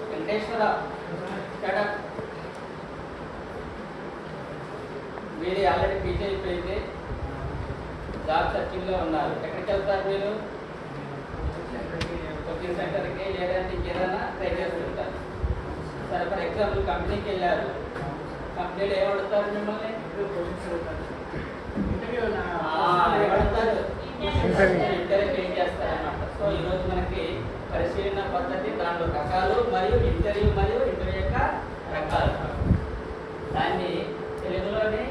Venkateswara startup మీది already PG అయిపోయింది, job సర్చింగ్లో ఉన్నారు. ఎక్కడికి వెళ్తారు మీరు? కోచింగ్ సెంటర్కి లేదంటే ఇంకేదైనా ట్రై చేస్తుంటారు. సరే, ఫర్ ఎగ్జాంపుల్ కంపెనీకి వెళ్ళారు. కంపెనీలో ఏమడుగుతారు మిమ్మల్ని? ఏమడుగుతారు? ఇంటర్వ్యూ ఏం చేస్తారన్నమాట. సో ఈరోజు మనకి పరిశీలన పద్ధతి, దాంట్లో రకాలు మరియు ఇంటర్వ్యూ యొక్క రకాలు. దాన్ని తెలుగులోనే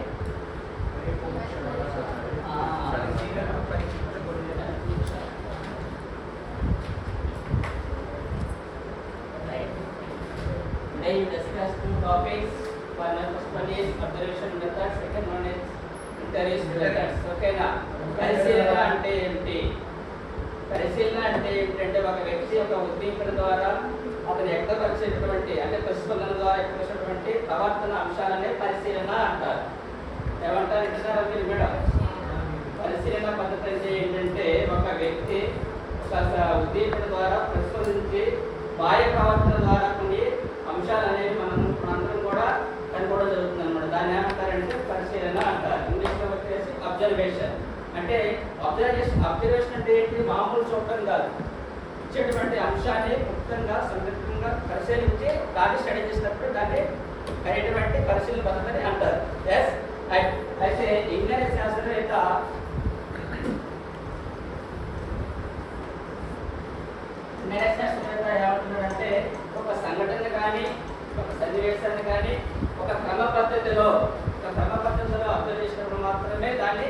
Today we discuss two topics. One is observation method, second one is interview methods. Okay na? పరిశీలన అంటే ఏంటి? పరిశీలన అంటే ఏంటంటే ఒక వ్యక్తి యొక్క ఉద్దీపన ద్వారా అతను వ్యక్తపరిచేటటువంటి అంటే ప్రతిస్పందన ద్వారా వ్యక్తపరిచేటటువంటి ప్రవర్తన అంశాలనే పరిశీలన అంటారు. ఏమంటారు ఇంటారు మీరు మేడం? పరిశీలన పద్ధతి అంటే ఏంటంటే ఒక వ్యక్తి ఒక ఉద్దీపన ద్వారా ప్రతిస్పందించి బాహ్య ప్రవర్తన ద్వారా కొన్ని అంశాలు అనేవి మనందరం కూడా కనుక్కోవడం జరుగుతుంది అనమాట. దాన్ని ఏమంటారంటే పరిశీలన అంటారు. ఇంగ్లీష్లో వచ్చేసి అబ్జర్వేషన్. అంటే అబ్జర్వేషన్ అంటే ఏంటి? మామూలు చూడటం కాదు, ఇచ్చేటువంటి అంశాన్ని ముఖ్యంగా సంఘటితంగా పరిశీలించి దాన్ని స్టడీ చేసినప్పుడు దాన్ని అనేటువంటి పరిశీలన పద్ధతిని అంటారు. ఎస్, అయితే ఇంగ్లీష్ శాస్త్రవేత్త ఏమంటున్నాడంటే ఒక సంఘటన కానీ ఒక సన్నివేశాన్ని కానీ ఒక క్రమ పద్ధతిలో అర్థం చేసినప్పుడు మాత్రమే దాన్ని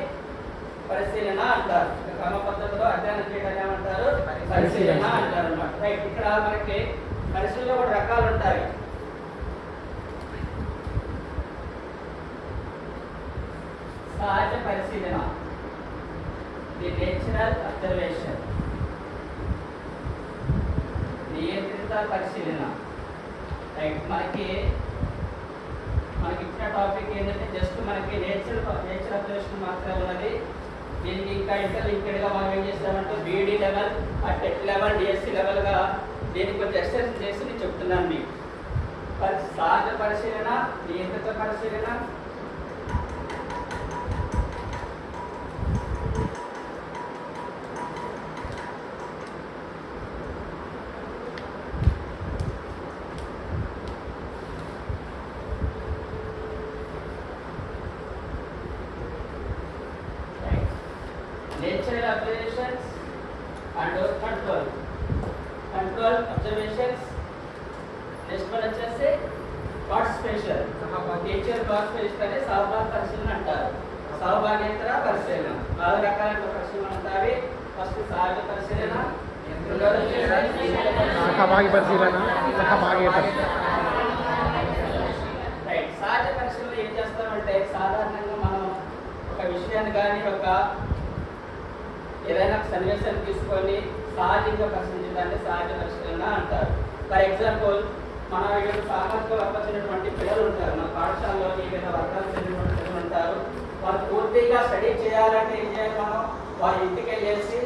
పరిశీలన అంటారు. క్రమ పద్ధతిలో అధ్యయనం చేయడం ఏమంటారు? పరిశీలన అంటారు అన్నమాట. రైట్, ఇక్కడ మనకి పరిశీలన కూడా రకాలు ఉంటాయి. సహజ పరిశీలన, ది నేచురల్ అబ్జర్వేషన్. నియంత్రిత పరిశీలన. రైట్, మనకి ఇచ్చిన టాపిక్ ఏంటంటే జస్ట్ మనకి నేచర్ అబ్జర్వేషన్ మాత్రమే ఉన్నది. దీనికి ఇంకా ఇంటర్లింక్డ్గా మనం ఏం చేస్తామంటే BEd level, TET level, DSC లెవెల్గా దీనికి కొంచెం ఎక్సర్సైజ్ చేసి నేను చెప్తున్నాను మీకు. సహజ పరిశీలన, నియంత్రిత పరిశీలన, natural observations and control observations. Next one వచ్చేసి పార్టిసిపేషన్. నేచర్ పార్టిసిపేషన్ అనే సహభాగ పరిశీలన అంటారు. సహభాగేతర పరిశీలన. 4 రకాలైన పరిశీలన ఉంటాయి. ఫస్ట్ సహజ పరిశీలన, సహభాగి పరిశీలన, సహభాగేతర. రైట్, సహజ పరిశీలన ఏం చేస్తామంటే సాధారణంగా మనం ఒక విషయాన్ని కానీ ఒక ఏదైనా సన్నివేశాన్ని తీసుకొని సహజంగా పరిశీలించడాన్ని సహజ పరిశీలన అంటారు. ఫర్ ఎగ్జాంపుల్, మన సామాజిక వర్గమైనటువంటి పిల్లలు ఉంటారు, మన పాఠశాలలో వివిధ వర్గాలకు చెందినటువంటి పిల్లలు ఉంటారు. వాళ్ళు పూర్తిగా స్టడీ చేయాలంటే ఏం చేయాలి? మనం వారి ఇంటికి వెళ్ళేసి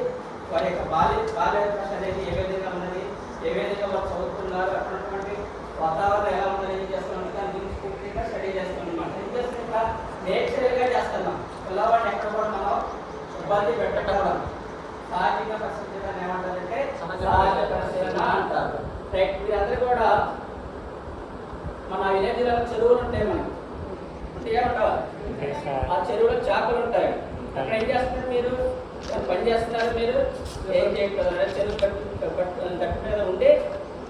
వారి యొక్క బాల్య దశ అనేది ఏ విధంగా ఉన్నది, ఏ విధంగా వాళ్ళు చదువుతున్నారు, అటువంటి వాతావరణం ఎలా ఉన్నది, ఏం చేస్తున్నాం, దాని గురించి పూర్తిగా స్టడీ చేస్తాం అనమాట. ఏం చేస్తున్నాం? నేచురల్గా చేస్తున్నాం. పిల్లవాడిని ఎక్కడ కూడా మనం ఇబ్బంది పెట్టడం. సహజంగా పరిశీలన ఏమంటారంటే సహజ పరిశీలన అంటారు. రైట్, మీరందరూ కూడా మన విలేజ్లో చెరువులు ఉంటాయి, మనకి ఉంటాయా? ఆ చెరువులో చేపలు ఉంటాయి. అక్కడ ఏం చేస్తున్నారు? మీరు పని చేస్తున్నారు. మీరు ఏం చేయగలరు? చెరువు గట్టు మీద ఉండి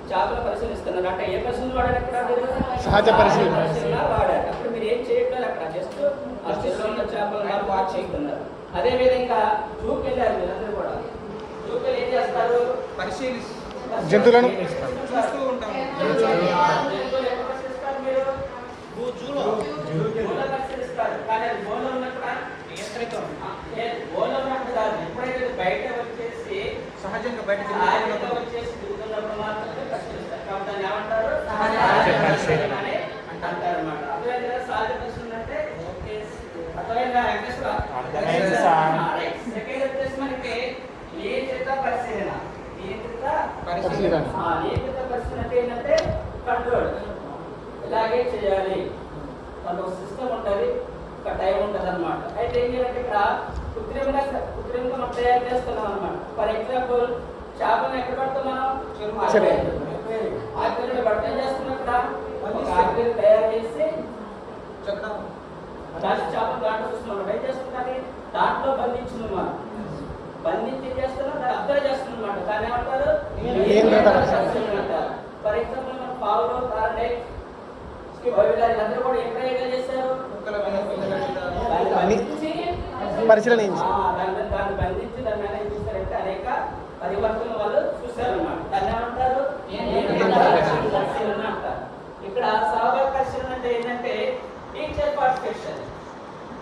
చేపలు పరిశీలిస్తున్నారు. అంటే ఏ పరిశీలన వాడారు? అక్కడ మీరు సహజ పరిశీలన వాడారు. అప్పుడు మీరు ఏం చేయట్లేదు, అక్కడ జస్ట్ ఆ చెరువులో చేపలు వాచ్ చేస్తున్నారు. అదేవిధంగా జూకి వెళ్ళారు మీరందరూ కూడా. జూకి ఏం చేస్తారు? జంతువులను చూస్తూ ఉంటారు. కానీ అది బోన్లో ఉన్నప్పుడు ఎప్పుడైతే బయట వచ్చేసి సహజంగా వచ్చేసి దిగుతున్నప్పుడు మాత్రమే పరిశీలిస్తారు. కాబట్టి దాన్ని ఏమంటారు? అని అంటారు అన్నమాట. అర్థమైందా? సహజ పరిశీలన అంటే అర్థమైందా? సెకండ్ వచ్చేసి మనకి నియంత్రిత పరిశీలన. నియంత్రిత పరిశీలన. నియంత్రిత పరిశీలన అంటే ఏంటంటే కంట్రోల్. ఇలాగే చేయాలి, మనకు ఒక సిస్టమ్ ఉంటుంది, ఒక టైం ఉంటుంది అనమాట. అయితే ఏం చేయాలంటే ఇక్కడ కృత్రిమంగా మనం తయారు చేస్తున్నాం అనమాట. ఫర్ ఎగ్జాంపుల్ చేపలను ఎక్కడ పడతాం మనం? ఆక్సిజన్ పడతాం. ఏం చేస్తున్నాం ఇక్కడ? ఒక ఆక్సిజన్ తయారు చేసి చేపలు దాంట్లో చూస్తున్నాం. ఏం చేస్తున్నాం? దాంట్లో బంధించింది మనం. బంధించి చేస్తున్నాం, దాన్ని అబ్జర్వ్ చేస్తున్నాం అనమాట. దాన్ని ఏమంటారు? ఫర్ ఎగ్జాంపుల్ మనం పావులు, తారండే, వీళ్ళందరూ కూడా ఏం ప్రయోగాలు చేశారు? పరిశీలన దాన్ని బంధించి దాన్ని ఏం చేశారంటే అనేక పరివర్తన వాళ్ళు చూశారన్నమాట. దాన్ని ఏమంటారు? పరిశీలన అంటారు. ఇక్కడ సహభాగ పరిశీలన అంటే ఏంటంటే టీచర్ పార్టిసిపేషన్.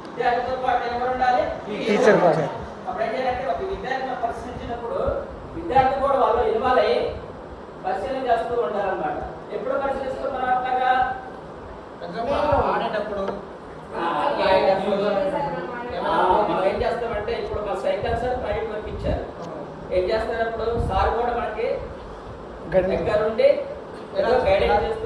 విద్యార్థితో పాటు ఎవరు ఉండాలి? Teacher part. అప్పుడు ఏం చేయాలంటే ఒక విద్యార్థిని పరిశీలించినప్పుడు విద్యార్థి కూడా వాళ్ళు ఇన్వాల్వ్ అయ్యి పరిశీలన చేస్తూ ఉండాలన్నమాట. ఎప్పుడు పరిశీలిస్తున్నారు? అట్లాగా ఆడేటప్పుడు మనం ఏం చేస్తామంటే ఇప్పుడు మన సైకిల్ సార్ ప్రైవేట్ వర్క్ ఇచ్చారు. ఏం చేస్తారు? అప్పుడు సార్ కూడా మనకి దగ్గర ఉండి గైడెన్స్ చేస్తూ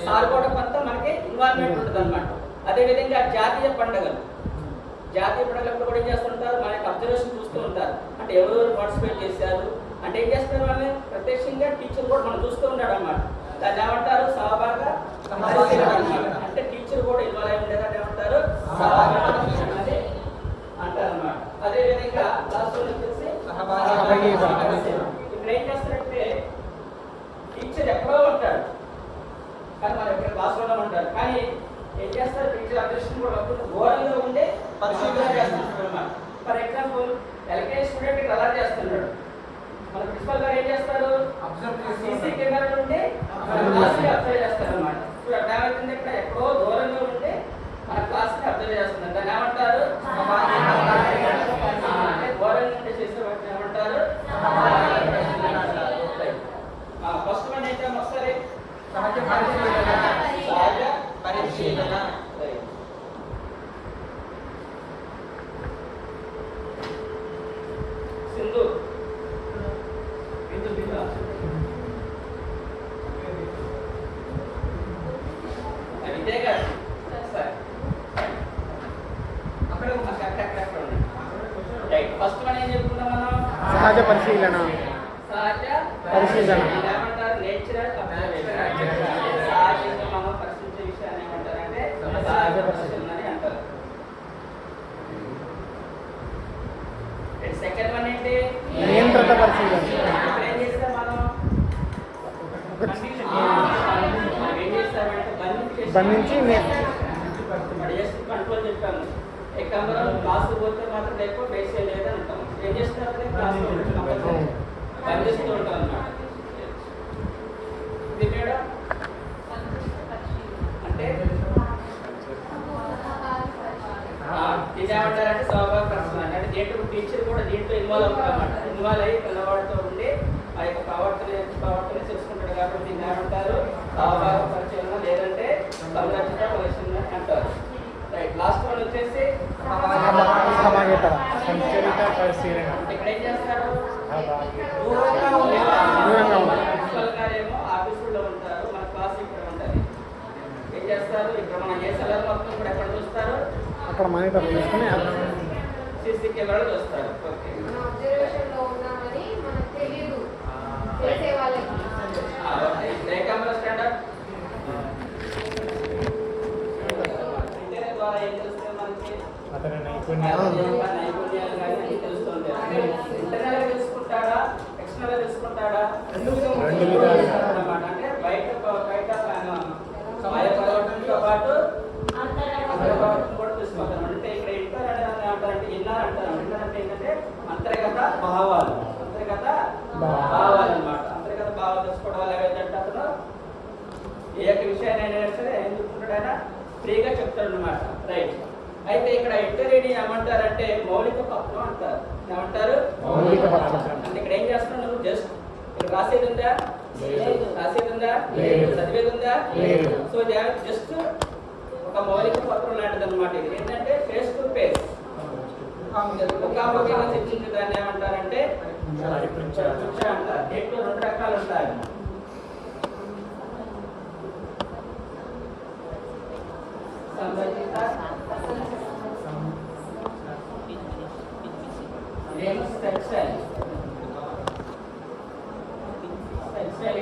సార్ కూడా కొంత మనకి ఇన్వాల్వ్మెంట్ ఉంటుంది అనమాట. అదేవిధంగా జాతీయ పండుగలప్పుడు కూడా ఏం చేస్తుంటారు? మన యొక్క అబ్జర్వేషన్ చూస్తూ ఉంటారు. అంటే ఎవరెవరు పార్టిసిపేట్ చేశారు అంటే ఏం చేస్తారు? వాళ్ళని ప్రత్యక్షంగా టీచర్ కూడా మనం చూస్తూ ఉంటాడు అన్నమాట. దాన్ని ఏమంటారు? సహభాగ పరిశీలన అన్నమాట. అంటే టీచర్ కూడా ఇన్వాల్వ్ అయి ఉండేదాన్ని ఏమంటారు? సహభాగ పరిశీలన అని అంటారు అన్నమాట. అదేవిధంగా లాస్ట్ వచ్చేసి ఇక్కడ ఏం చేస్తారంటే టీచర్ ఎక్కడో ఉంటాడు కానీ మనం ఇక్కడ క్లాస్లోనే ఉంటాడు. కానీ ఏం చేస్తారు? టీచర్ అబ్జర్వేషన్ కూడా ఘోరంగా ఉండే పరిశీలన చేస్తుంటారు అన్నమాట. ఫర్ ఎగ్జాంపుల్ ఎల్కేజీ స్టూడెంట్ అలా చేస్తున్నాడు, మన ప్రిన్సిపల్ గారు ఏం చేస్తారు? సీసీ కెమెరా నుండి క్లాస్ని అబ్జర్వ్ చేస్తారు అన్నమాట. ఇప్పుడు అట్లా ఏమవుతుంది? ఇక్కడ ఎక్కడో దూరంగా ఉండి మన క్లాస్ని అబ్జర్వ్ చేస్తున్నారు. దాన్ని ఏమంటారు? అంటే దూరం నుండి చేసే వాటిని ఏమంటారు? ఫస్ట్ వన్ ఏంటో ఒకసారి సహజ పరిశీలన. సింధు విజయ్ గారు ఫస్ట్ మనం ఏం చెప్పుకున్నాం? మనం సహజ పరిశీలన. ఏమంటారు? Natural observation. సహజంగా మనం పరిశీలించే విషయాన్ని ఏమంటారంటే సహజ పరిశీలన అని అంటారు. సెకండ్ వన్ ఏంటి? నియంత్రిత పరిశీలన. ఏం చేస్తాం మనం? ఏం చేస్తామంటే బంధించి కంట్రోల్ చెప్పాము. ఎక్కడ క్లాస్ పోతే మాత్రం లేకపోతే బేస్ లేదు అంటాం. ఏం చేస్తున్నప్పుడు క్లాస్ బంధిస్తూ ఉంటాం అన్నమాట. ఇది మేడం అంటే ఇది ఏమంటారంటే సహభాగ పరిశీలన. అంటే దీంట్లో టీచర్ కూడా దీంట్లో ఇన్వాల్వ్ అవుతారు అన్నమాట. ఇన్వాల్వ్ అయ్యి పిల్లవాడితో ఉండి ఆ యొక్క ప్రవర్తన తెలుసుకుంటాడు. కాబట్టి దీన్ని ఏమంటారు? సహభాగ పరిశీలన లేదంటే సంరక్షిత పరిశీలన అంటారు. రైట్. లాస్ట్ వన్ వచ్చేసి సంచరిత పరిశీలన. ఇక్కడ ఏం చేస్తారు? దూరంగా ప్రిన్సిపల్ గారేమో ఆఫీసులో ఉంటారు, మన క్లాస్ ఇక్కడ ఉంటుంది. ఏం చేస్తారు? ఇక్కడ మనం ఏ సెలవు మొత్తం కూడా ఎక్కడ చూస్తారు? అక్కడ మానిటర్ తీసుకుని సీసీ కెమెరాలు చూస్తారు. ఓకే. ఏ కెమెరా స్టాండర్డ్ ఇంటర్నెట్ ద్వారా ఏం తెలుస్తుంది మనకి? అతని నైపుణ్యాలు నైపుణ్యాలు కానీ తెలుస్తుంది. ఇంటర్నల్ తెలుసుకుంటాడా, ఎక్స్టర్నల్ తెలుసుకుంటాడా? రెండు విధాలుగా అన్నమాట. అంటే బయట పరివర్తనతో పాటు అంతర్గతం కూడా తెలుసుకుంటాం. అంటే ఇక్కడ ఇంటర్ అంటే ఏమంటారంటే ఇన్నర్ అంటారు. ఇన్నర్ అంటే ఏంటంటే అంతర్గత భావాలు అన్నమాట. అంతర్గత భావాలు తెలుసుకోవడం వల్ల ఏమైందంటే అతను ఏ యొక్క విషయాన్ని అయినా సరే ఏం చెప్పుకుంటాడైనా ఫ్రీగా చెప్తాడు అన్నమాట. రైట్. అయితే ఇక్కడ ఇంటర్వ్యూని ఏమంటారంటే మౌలిక పత్రం అంటారు. ఏమంటారు? మౌలిక పత్రం. అంటే ఇక్కడ ఏం చేస్తున్నావు నువ్వు? జస్ట్ ఇక్కడ రాసేది ఉందా? రాసేది ఉందా? చదివేది ఉందా? సో జస్ట్ ఒక మౌలిక పత్రం లాంటిది అనమాట. ఇది ఏంటంటే ఫేస్ టు ఫేస్ ముఖాముఖిగా చర్చించే దాన్ని ఏమంటారంటే పరీక్ష అంటారు. దీంట్లో 2 రకాలు ఉంటాయి. సంబంధిత ఇదేమో స్ట్రక్చరల్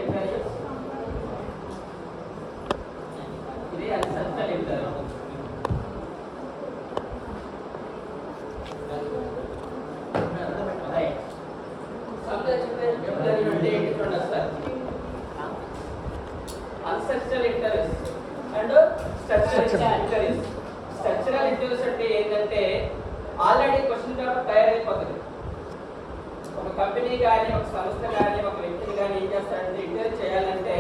ఇంటర్వ్యూస్, ఇది అన్స్ట్రక్చరల్ ఇంటర్వ్యూ. రైట్. సంబంధిత ఇంటర్వ్యూ అంటే ఏంటి చూడండి sir. Unstructural interviews and structural interviews. Structural interviews అంటే ఏంటంటే ఆల్రెడీ క్వశ్చన్ పేపర్ తయారైపోతుంది. ఒక కంపెనీ కానీ, ఒక సంస్థ కానీ, ఒక వ్యక్తిని కానీ ఏం చేస్తారంటే ఇంటర్వ్యూ చేయాలంటే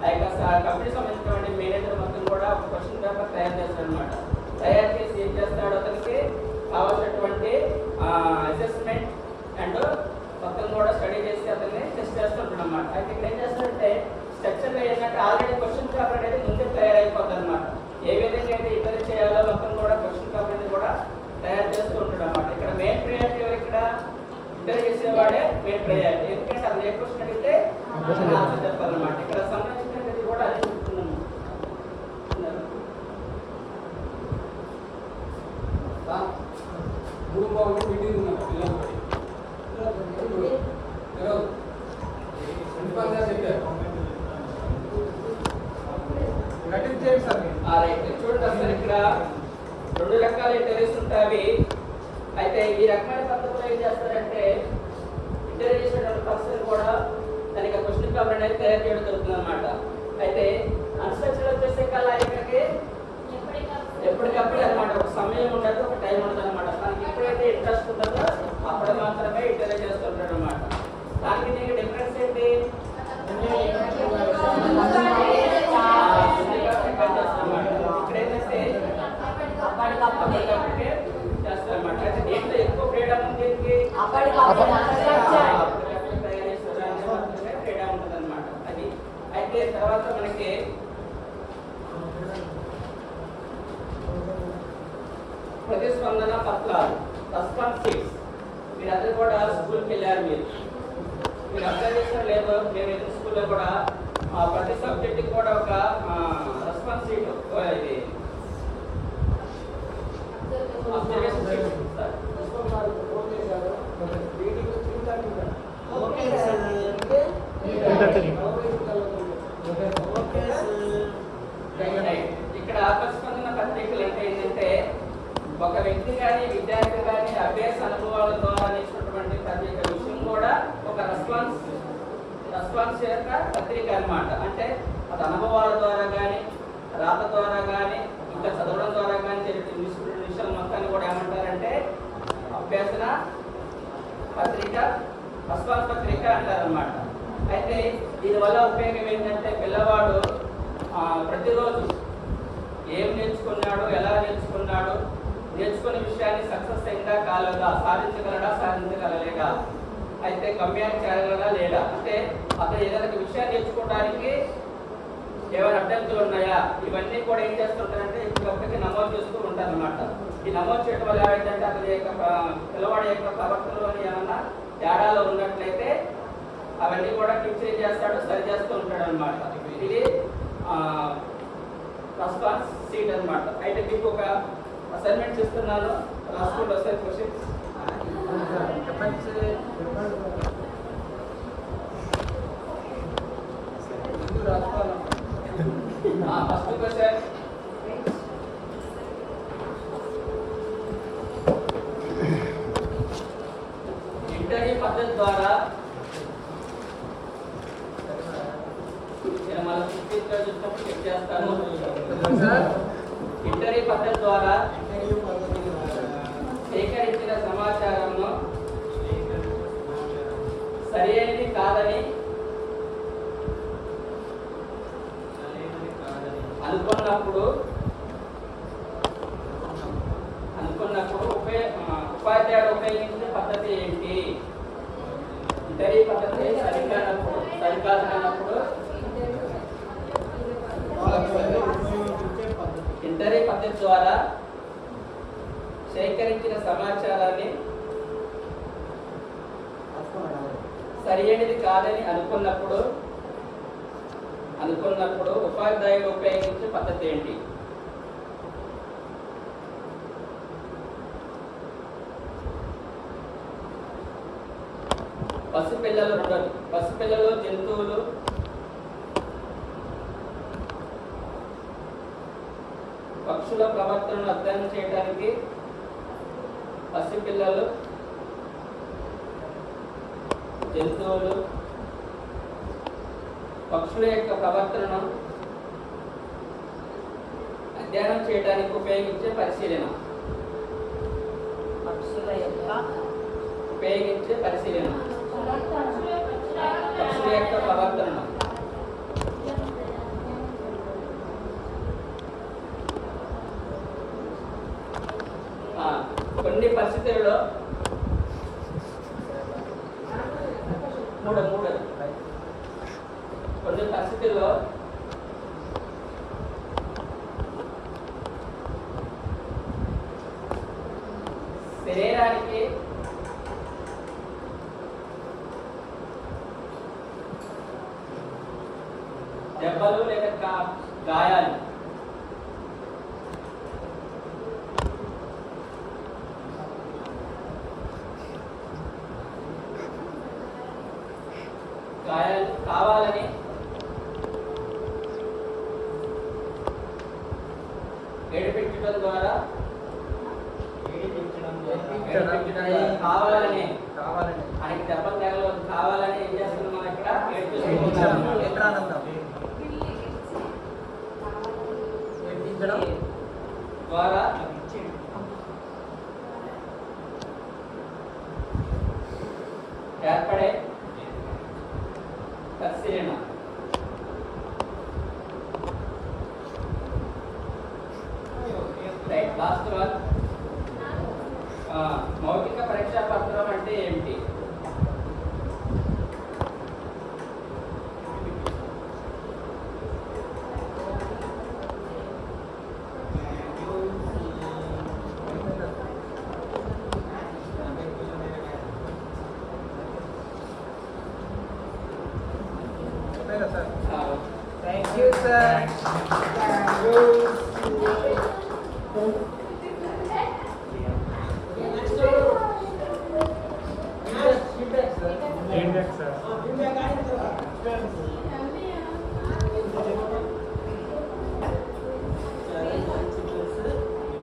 ఆ యొక్క కంపెనీ సంబంధించినటువంటి మేనేజర్ మొత్తం కూడా ఒక క్వశ్చన్ పేపర్ తయారు చేస్తాడు అనమాట. తయారు చేసి ఏం చేస్తాడు, అతనికి కావాల్సినటువంటి అసెస్మెంట్ అండ్ మొత్తం కూడా స్టడీ చేసి అతన్ని టెస్ట్ చేస్తుంటాడు అనమాట. అయితే ఇక్కడ ఏం చేస్తాడంటే స్ట్రక్చర్లో ఏంటంటే ఆల్రెడీ క్వశ్చన్ పేపర్ అనేది ముందే తయారైపోతుంది అనమాట. ఏ విధంగా అయితే ఇంటర్వ్యూ చేయాలో మొత్తం కూడా క్వశ్చన్ పేపర్ అనేది కూడా తయారు చేస్తూ ఉంటాడు అనమాట. ఇక్కడ మెయిన్ ప్రయారిటీ ఇక్కడ ఇంటర్వ్యూ చేసేవాడే మెయిన్ ప్రయారిటీ. ఎందుకంటే అది ఏ క్వశ్చన్ అడిగితే ఆన్సర్ చెప్పాలన్నమాట. ఇక్కడ సంబంధించినది కూడా అదే చెప్తున్నాము. చూడండి సార్, ఇక్కడ 2 రకాల ఇంటర్వ్యూస్ ఉంటాయి. అయితే ఈ రకమైన పద్ధతిలో ఏం చేస్తారంటే ఇంటర్వ్యూ చేసేటువంటి పర్సన్ కూడా దానికి క్వశ్చన్ పేపర్ అనేది తయారు చేయడం జరుగుతుంది అనమాట. అయితే అన్స్ట్రక్చర్ వచ్చేసే కల్లా ఇక్కడికి ఎప్పటికప్పుడు అనమాట, ఒక సమయం ఉండదు, ఒక టైం ఉండదు అనమాట. దానికి ఎప్పుడైతే ఇంట్రెస్ట్ ఉంటుందో అప్పుడు మాత్రమే ఇంటర్వ్యూ చేస్తుంటాడు అనమాట. దానికి దీనికి డిఫరెన్స్ ఏంటి? ఇక్కడ ఏంటంటే అప్పటికప్పుడే చేస్తారన్నమాట. అయితే దీంట్లో ఎక్కువ ఫ్రీడమ్ ఉంది, ఫ్రీడమ్ ఉంటుంది అనమాట. అది అయితే తర్వాత మనకి ప్రతిస్పందన పత్రాలు, రెస్పాన్స్ షీట్స్. మీరందరూ కూడా స్కూల్కి వెళ్ళారు. మీరు అప్లై చేసిన లేదో, మేము ఎదురు స్కూల్లో కూడా ప్రతి సబ్జెక్ట్కి కూడా ఒక రెస్పాన్స్ షీట్, ఇది అబ్జర్వేషన్ షీట్ ఇస్తారు. ఇక్కడ ప్రతిస్పందన పత్రికలు అంటే ఏంటంటే ఒక వ్యక్తి కానీ, విద్యార్థి కానీ అభ్యాస అనుభవాల ద్వారా నేర్చుకున్నటువంటి ప్రతి ఒక్క విషయం కూడా ఒక రెస్పాన్స్ యొక్క పత్రిక అన్నమాట. అంటే అది అనుభవాల ద్వారా కానీ, రాత ద్వారా కానీ, ఇంకా చదవడం ద్వారా కానీ తీసుకున్న విషయాలు మొత్తాన్ని కూడా ఏమంటారంటే అభ్యాసన పత్రిక, రెస్పాన్స్ పత్రిక అంటారన్నమాట. అయితే దీనివల్ల ఉపయోగం ఏంటంటే పిల్లవాడు ప్రతిరోజు ఏం నేర్చుకున్నాడు, ఎలా నేర్చుకున్నాడు, నేర్చుకునే విషయాన్ని సక్సెస్ అయిందా కాలేదా, సాధించగలలేదా, అయితే గమ్యాన్ని చేరగలడా లేదా, అంటే అతను ఏదైనా విషయాన్ని నేర్చుకోవడానికి ఏమైనా అడ్డంకులు ఉన్నాయా, ఇవన్నీ కూడా ఏం చేస్తుంటారంటే ఇప్పటికప్పటికి నమోదు చేస్తూ ఉంటారన్నమాట. ఈ నమోదు చేయడం వల్ల ఏమైందంటే అతని యొక్క పిల్లవాడి యొక్క ప్రవర్తనలోని ఏమన్నా తేడాలో ఉన్నట్లయితే అవన్నీ కూడా కించరీ చేస్తాడు, సరి చేస్తూ ఉంటాడు అనమాట. ఇది రెస్పాన్స్ షీట్ అనమాట. అయితే మీకు ఒక అసైన్మెంట్స్ ఇస్తున్నాను, రాసుకుంటూ వస్తాయి క్వశ్చన్స్. ఫస్ట్ క్వశ్చన్, ఇంటర్వ్యూ పద్ధతి ద్వారా మళ్ళీ చూసినప్పుడు చెక్ చేస్తాను. ఇంటర్వ్యూ పద్ధతి ద్వారా సేకరించిన సమాచారంను సరైనది కాదని అనుకున్నప్పుడు ఉపాధ్యాయుడు ఉపయోగించిన పద్ధతి ఏంటి? ఇంటర్వ్యూ పద్ధతి సరికానప్పుడు ఇంటర్వ్యూ పద్ధతి ద్వారా సేకరించిన సమాచారాన్ని సరైనది కాదని అనుకున్నప్పుడు ఉపాధ్యాయుడు ఉపయోగించే పద్ధతి ఏంటి? పసిపిల్లలు జంతువులు పక్షుల ప్రవర్తనను అధ్యయనం చేయడానికి పసిపిల్లలు జంతువులు పక్షుల యొక్క ప్రవర్తనను అధ్యయనం చేయడానికి ఉపయోగించే పరిశీలన. పక్షుల యొక్క ప్రవర్తనను కొన్ని పరిస్థితుల్లో శరీరానికి దెబ్బలు లేక గాయాలు కావాలని ఏడిపించడం ద్వారా కావాలని ఆయనకి దెబ్బలు తగలదు కావాలని ఏం చేస్తున్నాం మనం ఇక్కడ ఏడిపించడం ద్వారా ఏర్పడే పరిశీలన. లాస్ట్ వన్, మౌఖిక పరీక్షా పత్రం అంటే ఏమిటి? Thank you, sir. Feedback, sir.